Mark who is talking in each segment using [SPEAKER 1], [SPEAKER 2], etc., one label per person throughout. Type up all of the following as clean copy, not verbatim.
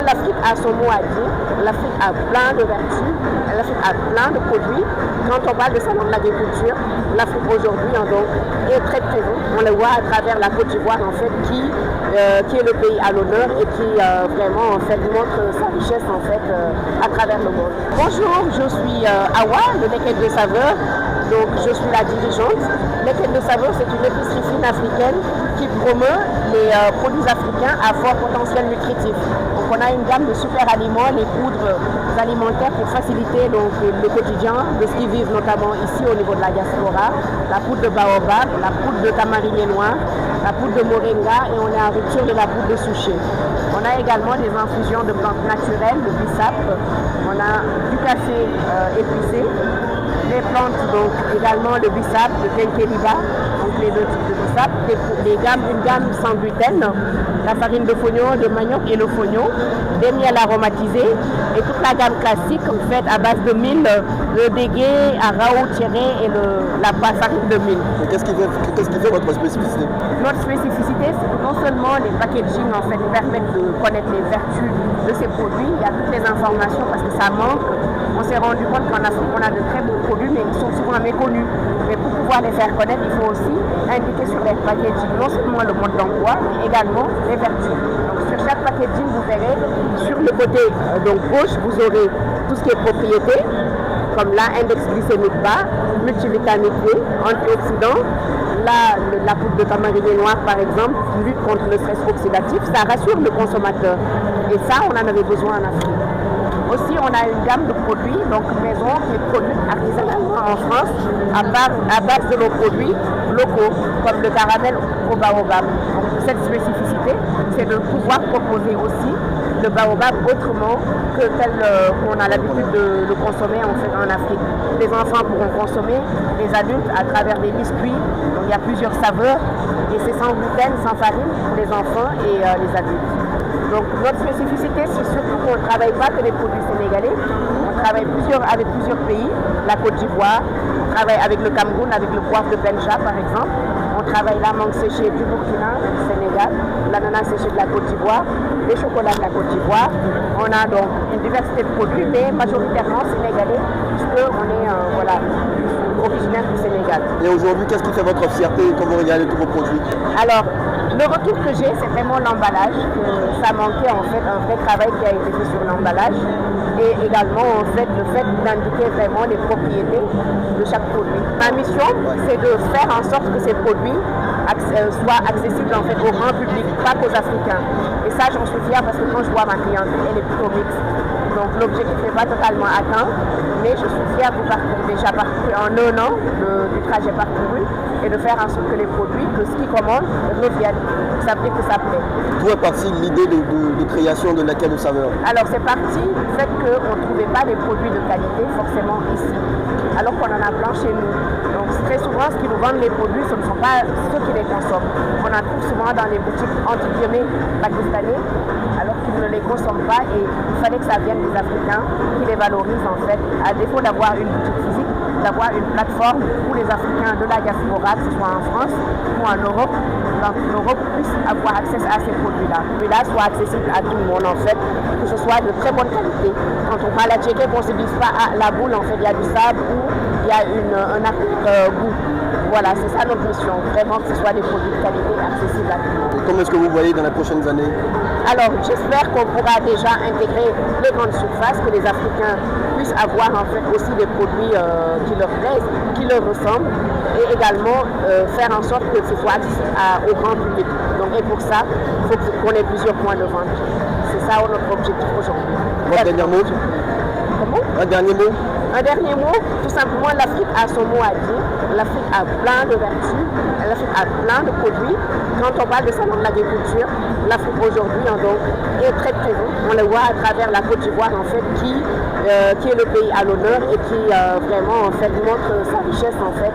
[SPEAKER 1] l'Afrique a son mot à dire, l'Afrique a plein de vertus, l'Afrique a plein de produits. Quand on parle de salon de l'agriculture, l'Afrique aujourd'hui est très présente. On le voit à travers la Côte d'Ivoire en fait, qui est le pays à l'honneur et qui vraiment en fait montre sa richesse en fait à travers le monde. Bonjour, je suis Awa, le Leket de Saveur. Donc je suis la dirigeante. Leket de Saveur, c'est une épicerie fine africaine qui promeut les produits africains à fort potentiel nutritif. Donc on a une gamme de super aliments, les poudres alimentaires pour faciliter donc, le quotidien de ce qu'ils vivent notamment ici au niveau de la diaspora. La poudre de baobab, la poudre de tamarinier noir, la poudre de moringa et on est en rupture de la poudre de souchet. On a également des infusions de plantes naturelles, de bissap. On a du café épicé, des plantes donc également de bissap, de kenkeliba, donc les deux types de bissap, une gamme sans gluten, la farine de fognon, de manioc et le fognon, des miels aromatisés et toute la gamme classique faite à base de mil, le dégué, arao, tiré et la farine de mil.
[SPEAKER 2] Qu'est-ce qui fait votre spécificité?
[SPEAKER 1] Notre spécificité, c'est que non seulement les packaging en fait permettent de connaître les vertus de ces produits, il y a toutes les informations parce que ça manque. On s'est rendu compte qu'en Afrique, on a de très bons produits, mais ils sont souvent méconnus. Mais pour pouvoir les faire connaître, il faut aussi indiquer sur les packaging non seulement le mode d'emploi, mais également les vertus. Donc sur chaque packaging, vous verrez, sur le côté gauche, vous aurez tout ce qui est propriété, comme là, index glycémique bas, multivitamine B, antioxydants. Là, la poudre de tamarinier noir, par exemple, qui lutte contre le stress oxydatif, ça rassure le consommateur. Et ça, on en avait besoin en Afrique. Aussi, on a une gamme de produits, donc maison, qui est produite artisanalement en France à base de nos produits locaux, comme le caramel au baobab. Donc, cette spécificité, c'est de pouvoir proposer aussi le baobab autrement que tel qu'on a l'habitude de le consommer en Afrique. Les enfants pourront consommer, les adultes à travers des biscuits. Donc, il y a plusieurs saveurs et c'est sans gluten, sans farine pour les enfants et les adultes. Donc notre spécificité, c'est surtout qu'on ne travaille pas que les produits sénégalais. On travaille avec plusieurs pays, la Côte d'Ivoire, on travaille avec le Cameroun, avec le poivre de Benja par exemple. On travaille la mangue séchée du Burkina, du Sénégal, l'ananas séché de la Côte d'Ivoire, les chocolats de la Côte d'Ivoire. On a donc une diversité de produits, mais majoritairement sénégalais, puisqu'on est originaire du Sénégal.
[SPEAKER 2] Et aujourd'hui, qu'est-ce qui fait votre fierté quand vous regardez tous vos produits?
[SPEAKER 1] Alors, le retour que j'ai, c'est vraiment l'emballage. Ça manquait en fait un vrai travail qui a été fait sur l'emballage et également en fait le fait d'indiquer vraiment les propriétés de chaque produit. Ma mission, c'est de faire en sorte que ces produits soient accessibles en fait au grand public, pas qu'aux Africains. Et ça, j'en suis fière parce que quand je vois ma clientèle, elle est plutôt mixte. Donc l'objectif n'est pas totalement atteint, mais je suis fière de déjà parcourir en 1 an du trajet parcouru et de faire en sorte que les produits, que ce qu'ils commandent, reviennent. Ça veut dire que ça plaît.
[SPEAKER 2] D'où est partie l'idée de création de Leket de Saveur?
[SPEAKER 1] Alors c'est parti du fait qu'on ne trouvait pas des produits de qualité forcément ici, alors qu'on en a plein chez nous. Donc très souvent, ce qui nous vendent les produits, ce ne sont pas ceux qui les consomment. On en trouve souvent dans les boutiques entre guillemets pakistanais, alors qu'ils ne les consomment pas et il fallait que ça vienne des Africains qui les valorisent en fait, à défaut d'avoir une boutique physique, d'avoir une plateforme où les Africains de la diaspora, que ce soit en France ou en Europe, puissent avoir accès à ces produits-là. Celui-là soit accessible à tout le monde en fait, que ce soit de très bonne qualité. Quand on va la checker, qu'on ne se dise pas à la boule, en fait, il y a du sable ou il y a un goût. Voilà, c'est ça notre mission, vraiment que ce soit des produits de qualité accessibles à tout le monde.
[SPEAKER 2] Et comment est-ce que vous voyez dans les prochaines années?
[SPEAKER 1] Alors, j'espère qu'on pourra déjà intégrer les grandes surfaces, que les Africains puissent avoir en fait aussi des produits qui leur plaisent, qui leur ressemblent, et également faire en sorte que ce soit accessible au grand public. Donc, et pour ça, il faut qu'on ait plusieurs points de vente. C'est ça notre objectif aujourd'hui.
[SPEAKER 2] Votre dernier mot?
[SPEAKER 1] Comment?
[SPEAKER 2] Un dernier mot?
[SPEAKER 1] Un dernier mot, tout simplement, l'Afrique a son mot à dire. L'Afrique a plein de vertus, l'Afrique a plein de produits. Quand on parle de salon de l'agriculture, l'Afrique aujourd'hui est très présente. On le voit à travers la Côte d'Ivoire en fait, qui est le pays à l'honneur et qui vraiment en fait montre sa richesse en fait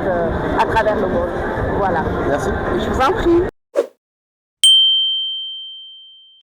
[SPEAKER 1] à travers le monde. Voilà.
[SPEAKER 2] Merci.
[SPEAKER 1] Je vous en prie.